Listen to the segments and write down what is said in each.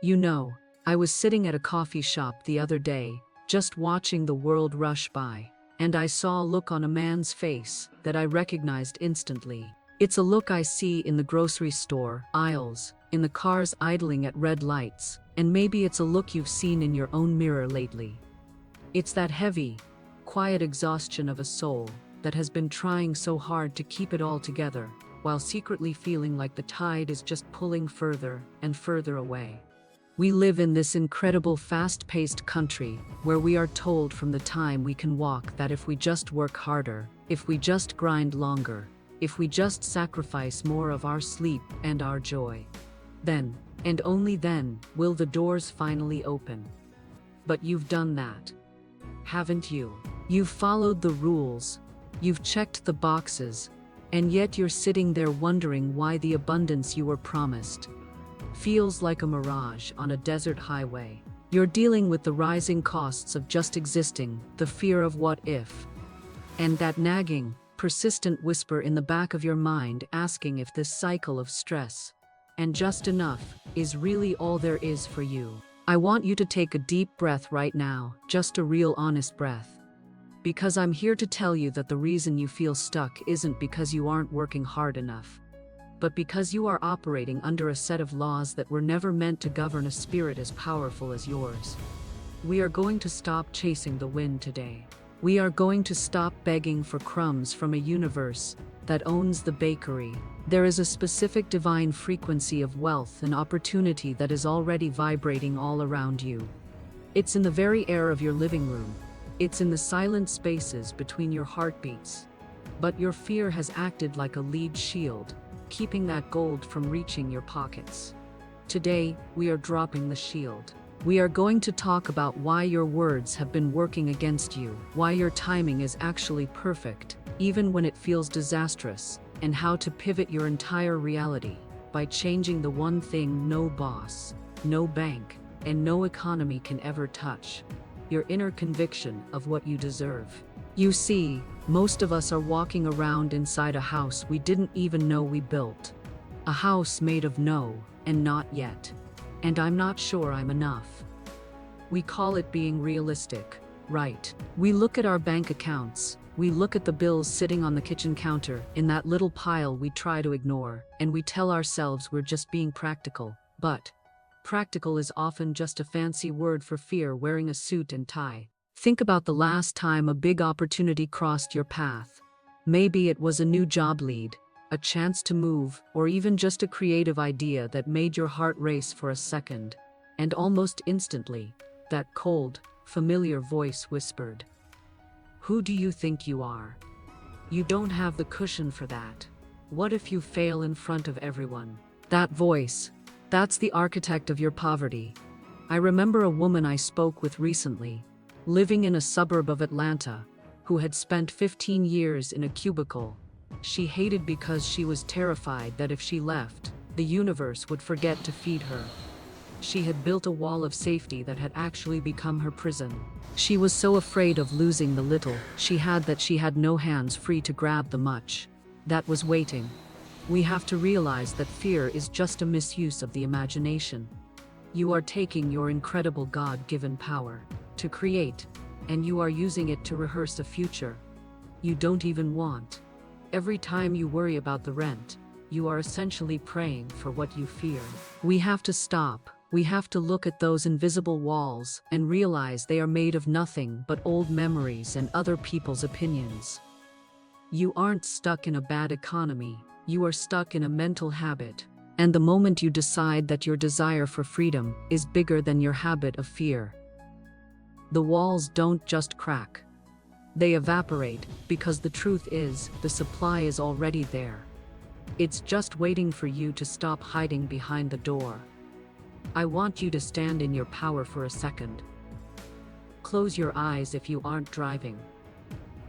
You know, I was sitting at a coffee shop the other day, just watching the world rush by, and I saw a look on a man's face that I recognized instantly. It's a look I see in the grocery store aisles, in the cars idling at red lights, and maybe it's a look you've seen in your own mirror lately. It's that heavy, quiet exhaustion of a soul that has been trying so hard to keep it all together, while secretly feeling like the tide is just pulling further and further away. We live in this incredible fast-paced country where we are told from the time we can walk that if we just work harder, if we just grind longer, if we just sacrifice more of our sleep and our joy, then, and only then, will the doors finally open. But you've done that, haven't you? You've followed the rules, you've checked the boxes, and yet you're sitting there wondering why the abundance you were promised feels like a mirage on a desert highway. You're dealing with the rising costs of just existing, the fear of what if, and that nagging, persistent whisper in the back of your mind asking if this cycle of stress and just enough is really all there is for you. I want you to take a deep breath right now, just a real honest breath. Because I'm here to tell you that the reason you feel stuck isn't because you aren't working hard enough, but because you are operating under a set of laws that were never meant to govern a spirit as powerful as yours. We are going to stop chasing the wind today. We are going to stop begging for crumbs from a universe that owns the bakery. There is a specific divine frequency of wealth and opportunity that is already vibrating all around you. It's in the very air of your living room. It's in the silent spaces between your heartbeats. But your fear has acted like a lead shield, keeping that gold from reaching your pockets. Today, we are dropping the shield. We are going to talk about why your words have been working against you, why your timing is actually perfect, even when it feels disastrous, and how to pivot your entire reality by changing the one thing no boss, no bank, and no economy can ever touch: your inner conviction of what you deserve. You see, most of us are walking around inside a house we didn't even know we built. A house made of no and not yet. And I'm not sure I'm enough. We call it being realistic, right? We look at our bank accounts, we look at the bills sitting on the kitchen counter in that little pile we try to ignore, and we tell ourselves we're just being practical. But practical is often just a fancy word for fear wearing a suit and tie. Think about the last time a big opportunity crossed your path. Maybe it was a new job lead, a chance to move, or even just a creative idea that made your heart race for a second. And almost instantly, that cold, familiar voice whispered, "Who do you think you are? You don't have the cushion for that. What if you fail in front of everyone?" That voice, that's the architect of your poverty. I remember a woman I spoke with recently, living in a suburb of Atlanta, who had spent 15 years in a cubicle. She hated because she was terrified that if she left, the universe would forget to feed her. She had built a wall of safety that had actually become her prison. She was so afraid of losing the little she had no hands free to grab the much that was waiting. We have to realize that fear is just a misuse of the imagination. You are taking your incredible God-given power to create, and you are using it to rehearse a future you don't even want. Every time you worry about the rent, you are essentially praying for what you fear. We have to stop. We have to look at those invisible walls and realize they are made of nothing but old memories and other people's opinions. You aren't stuck in a bad economy. You are stuck in a mental habit. And the moment you decide that your desire for freedom is bigger than your habit of fear, the walls don't just crack. They evaporate, because the truth is, the supply is already there. It's just waiting for you to stop hiding behind the door. I want you to stand in your power for a second. Close your eyes if you aren't driving.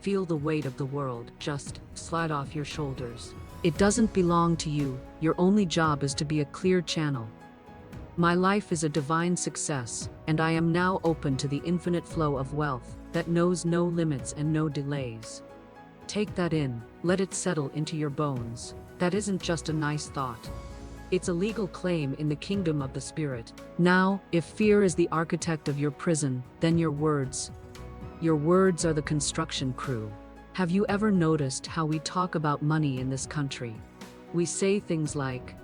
Feel the weight of the world just slide off your shoulders. It doesn't belong to you. Your only job is to be a clear channel. My life is a divine success, and I am now open to the infinite flow of wealth that knows no limits and no delays. Take that in, let it settle into your bones. That isn't just a nice thought. It's a legal claim in the kingdom of the spirit. Now, if fear is the architect of your prison, then your words are the construction crew. Have you ever noticed how we talk about money in this country? We say things like,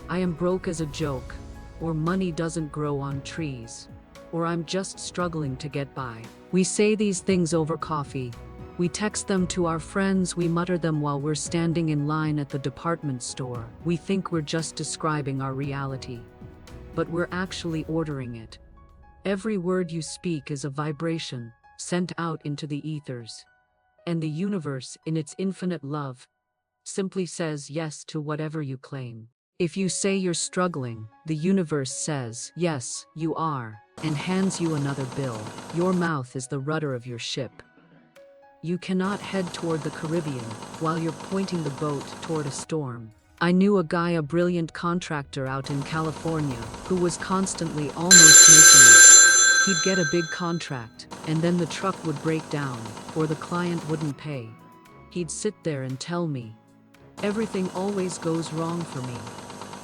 I am broke as a joke, or money doesn't grow on trees, or I'm just struggling to get by. We say these things over coffee. We text them to our friends, we mutter them while we're standing in line at the department store. We think we're just describing our reality, but we're actually ordering it. Every word you speak is a vibration sent out into the ethers. And the universe, in its infinite love, simply says yes to whatever you claim. If you say you're struggling, the universe says, yes, you are, and hands you another bill. Your mouth is the rudder of your ship. You cannot head toward the Caribbean while you're pointing the boat toward a storm. I knew a guy, a brilliant contractor out in California, who was constantly almost making it. He'd get a big contract, and then the truck would break down, or the client wouldn't pay. He'd sit there and tell me, everything always goes wrong for me.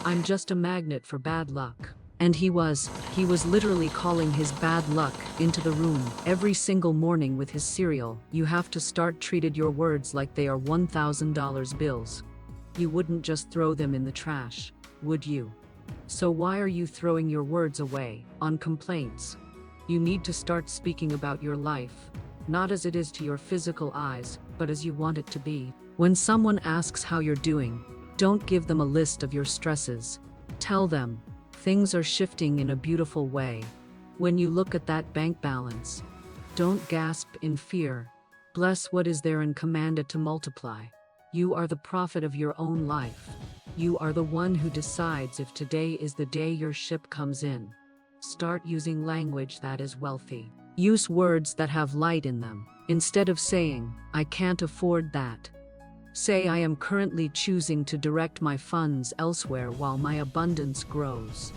I'm just a magnet for bad luck. And he was literally calling his bad luck into the room every single morning with his cereal. You have to start treating your words like they are $1,000 bills. You wouldn't just throw them in the trash, would you? So why are you throwing your words away on complaints? You need to start speaking about your life, not as it is to your physical eyes, but as you want it to be. When someone asks how you're doing, don't give them a list of your stresses. Tell them, things are shifting in a beautiful way. When you look at that bank balance, don't gasp in fear. Bless what is there and command it to multiply. You are the prophet of your own life. You are the one who decides if today is the day your ship comes in. Start using language that is wealthy. Use words that have light in them. Instead of saying, I can't afford that, say I am currently choosing to direct my funds elsewhere while my abundance grows.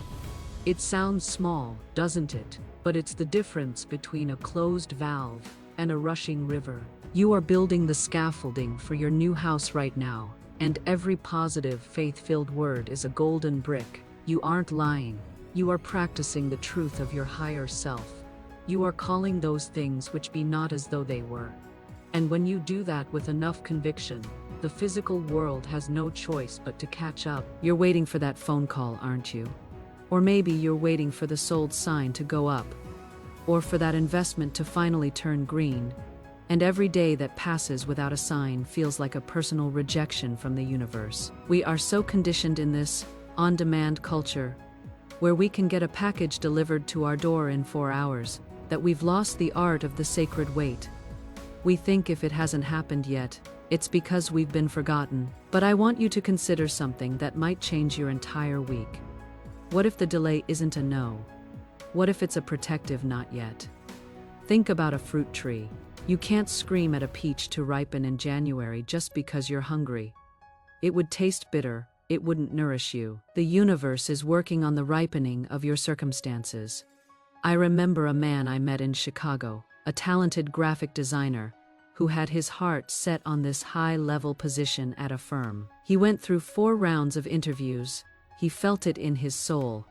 It sounds small, doesn't it? But it's the difference between a closed valve and a rushing river. You are building the scaffolding for your new house right now, and every positive, faith-filled word is a golden brick. You aren't lying. You are practicing the truth of your higher self. You are calling those things which be not as though they were. And when you do that with enough conviction, the physical world has no choice but to catch up. You're waiting for that phone call, aren't you? Or maybe you're waiting for the sold sign to go up, or for that investment to finally turn green. And every day that passes without a sign feels like a personal rejection from the universe. We are so conditioned in this on-demand culture, where we can get a package delivered to our door in 4 hours, that we've lost the art of the sacred wait. We think if it hasn't happened yet, it's because we've been forgotten. But I want you to consider something that might change your entire week. What if the delay isn't a no? What if it's a protective not yet? Think about a fruit tree. You can't scream at a peach to ripen in January just because you're hungry. It would taste bitter, it wouldn't nourish you. The universe is working on the ripening of your circumstances. I remember a man I met in Chicago, a talented graphic designer, who had his heart set on this high-level position at a firm. He went through 4 rounds of interviews. He felt it in his soul.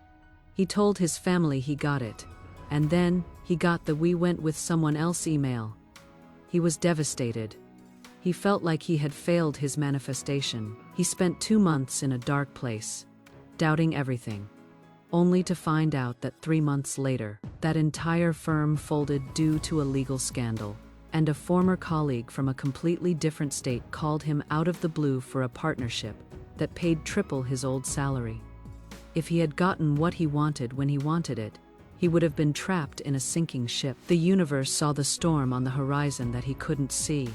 He told his family he got it. And then, he got the "we went with someone else" email. He was devastated. He felt like he had failed his manifestation. He spent 2 months in a dark place, doubting everything, only to find out that 3 months later, that entire firm folded due to a legal scandal. And a former colleague from a completely different state called him out of the blue for a partnership that paid triple his old salary. If he had gotten what he wanted when he wanted it, he would have been trapped in a sinking ship. The universe saw the storm on the horizon that he couldn't see.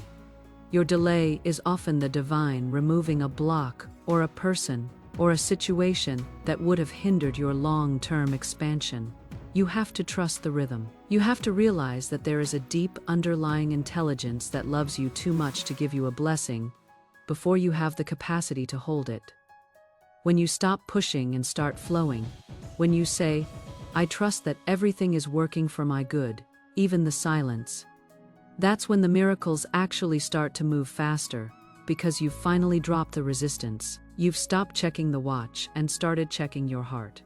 Your delay is often the divine removing a block, or a person, or a situation that would have hindered your long-term expansion. You have to trust the rhythm. You have to realize that there is a deep underlying intelligence that loves you too much to give you a blessing before you have the capacity to hold it. When you stop pushing and start flowing, when you say, I trust that everything is working for my good, even the silence, that's when the miracles actually start to move faster. because you've finally dropped the resistance. You've stopped checking the watch and started checking your heart.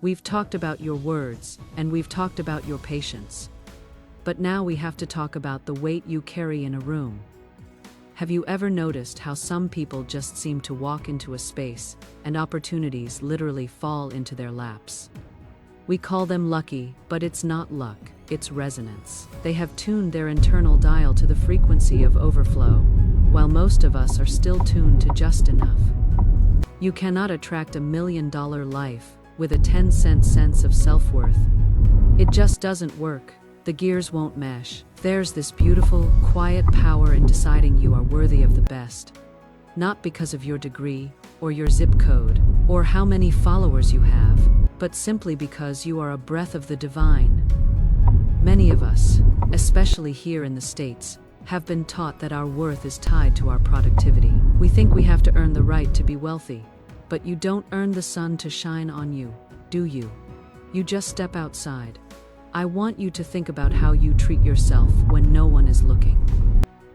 We've talked about your words, and we've talked about your patience. But now we have to talk about the weight you carry in a room. Have you ever noticed how some people just seem to walk into a space, and opportunities literally fall into their laps? We call them lucky, but it's not luck, it's resonance. They have tuned their internal dial to the frequency of overflow, while most of us are still tuned to just enough. You cannot attract $1 million life with a 10-cent sense of self-worth. It just doesn't work. The gears won't mesh. There's this beautiful, quiet power in deciding you are worthy of the best. Not because of your degree, or your zip code, or how many followers you have, but simply because you are a breath of the divine. Many of us, especially here in the States, have been taught that our worth is tied to our productivity. We think we have to earn the right to be wealthy, but you don't earn the sun to shine on you, do you? You just step outside. I want you to think about how you treat yourself when no one is looking.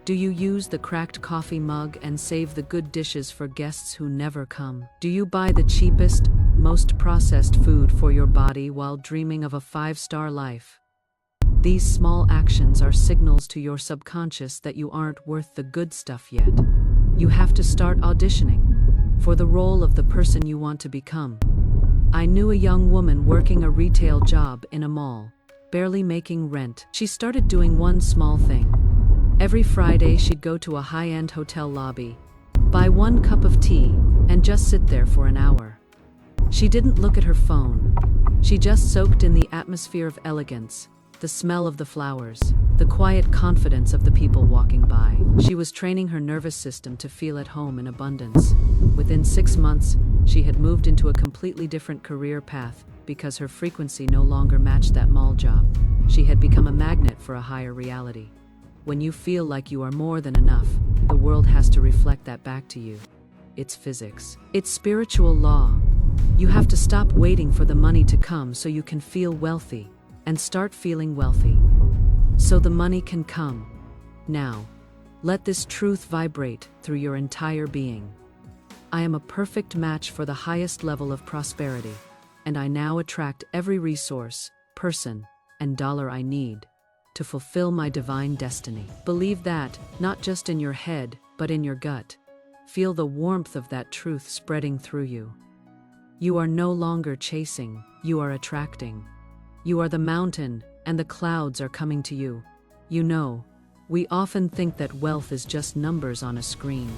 Do you use the cracked coffee mug and save the good dishes for guests who never come? Do you buy the cheapest, most processed food for your body while dreaming of a 5-star life? These small actions are signals to your subconscious that you aren't worth the good stuff yet. You have to start auditioning for the role of the person you want to become. I knew a young woman working a retail job in a mall, barely making rent. She started doing one small thing. Every Friday she'd go to a high-end hotel lobby, buy 1 cup of tea, and just sit there for an hour. She didn't look at her phone. She just soaked in the atmosphere of elegance, the smell of the flowers, the quiet confidence of the people walking by. She was training her nervous system to feel at home in abundance. Within 6 months, she had moved into a completely different career path because her frequency no longer matched that mall job. She had become a magnet for a higher reality. When you feel like you are more than enough, the world has to reflect that back to you. It's physics. It's spiritual law. You have to stop waiting for the money to come so you can feel wealthy, and start feeling wealthy so the money can come. Now, let this truth vibrate through your entire being. I am a perfect match for the highest level of prosperity, and I now attract every resource, person, and dollar I need to fulfill my divine destiny. Believe that, not just in your head, but in your gut. Feel the warmth of that truth spreading through you. You are no longer chasing, you are attracting. You are the mountain, and the clouds are coming to you. You know, we often think that wealth is just numbers on a screen,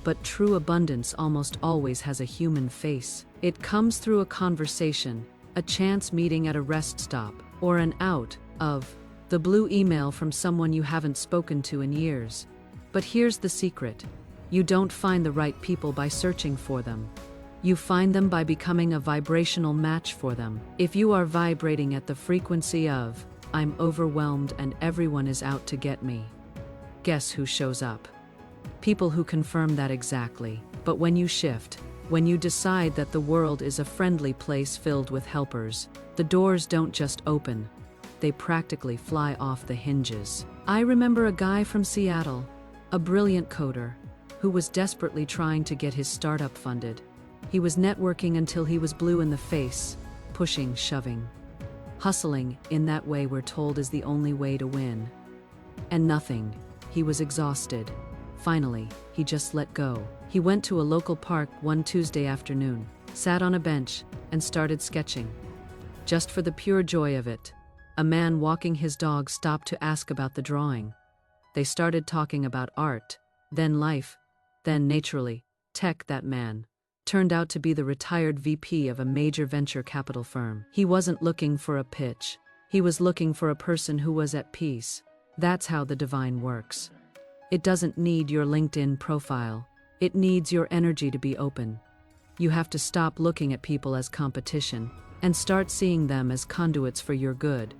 but true abundance almost always has a human face. It comes through a conversation, a chance meeting at a rest stop, or an out of the blue email from someone you haven't spoken to in years. But here's the secret. You don't find the right people by searching for them. You find them by becoming a vibrational match for them. If you are vibrating at the frequency of, I'm overwhelmed and everyone is out to get me, guess who shows up? People who confirm that exactly. But when you shift, when you decide that the world is a friendly place filled with helpers, the doors don't just open, they practically fly off the hinges. I remember a guy from Seattle, a brilliant coder, who was desperately trying to get his startup funded. He was networking until he was blue in the face, pushing, shoving, hustling, in that way we're told is the only way to win. And nothing. He was exhausted. Finally, he just let go. He went to a local park one Tuesday afternoon, sat on a bench, and started sketching. Just for the pure joy of it. A man walking his dog stopped to ask about the drawing. They started talking about art, then life, then naturally, tech. That man turned out to be the retired VP of a major venture capital firm. He wasn't looking for a pitch. He was looking for a person who was at peace. That's how the divine works. It doesn't need your LinkedIn profile. It needs your energy to be open. You have to stop looking at people as competition and start seeing them as conduits for your good.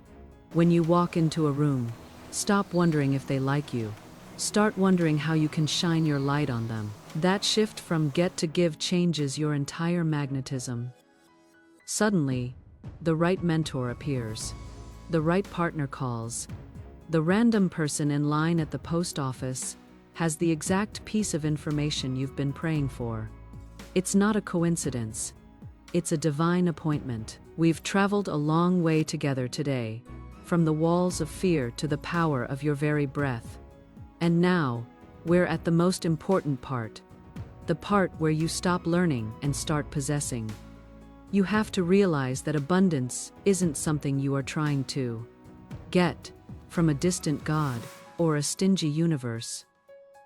When you walk into a room, stop wondering if they like you. Start wondering how you can shine your light on them. That shift from get to give changes your entire magnetism. Suddenly, the right mentor appears. The right partner calls. The random person in line at the post office has the exact piece of information you've been praying for. It's not a coincidence. It's a divine appointment. We've traveled a long way together today, from the walls of fear to the power of your very breath. And now, we're at the most important part. The part where you stop learning and start possessing. You have to realize that abundance isn't something you are trying to get from a distant God or a stingy universe.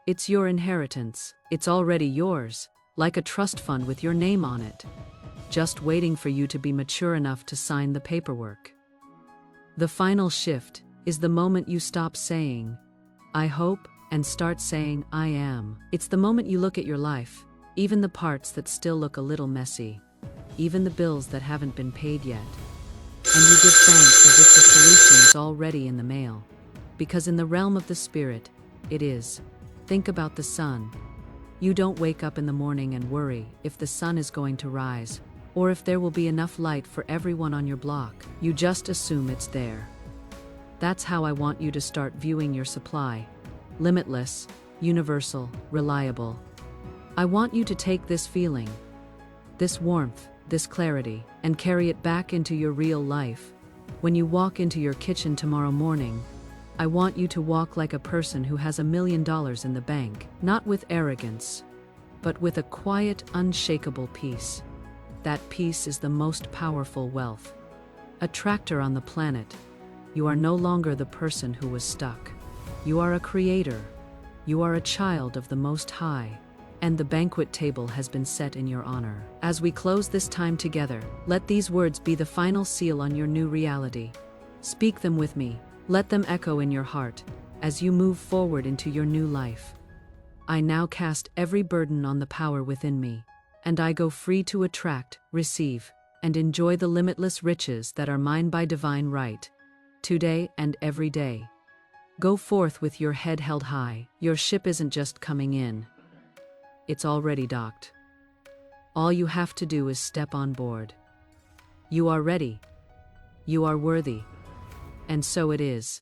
It's your inheritance. It's already yours, like a trust fund with your name on it, just waiting for you to be mature enough to sign the paperwork. The final shift is the moment you stop saying, "I hope," and start saying, "I am." It's the moment you look at your life, even the parts that still look a little messy, even the bills that haven't been paid yet, and you give thanks as if the solution is already in the mail. Because in the realm of the spirit, it is. Think about the sun. You don't wake up in the morning and worry if the sun is going to rise, or if there will be enough light for everyone on your block. You just assume it's there. That's how I want you to start viewing your supply. Limitless, universal, reliable. I want you to take this feeling, this warmth, this clarity, and carry it back into your real life. When you walk into your kitchen tomorrow morning, I want you to walk like a person who has $1 million in the bank, not with arrogance, but with a quiet, unshakable peace. That peace is the most powerful wealth. A tractor on the planet. You are no longer the person who was stuck. You are a creator. You are a child of the Most High. And the banquet table has been set in your honor. As we close this time together, let these words be the final seal on your new reality. Speak them with me. Let them echo in your heart as you move forward into your new life. I now cast every burden on the power within me, and I go free to attract, receive, and enjoy the limitless riches that are mine by divine right, today and every day. Go forth with your head held high. Your ship isn't just coming in. It's already docked. All you have to do is step on board. You are ready. You are worthy. And so it is.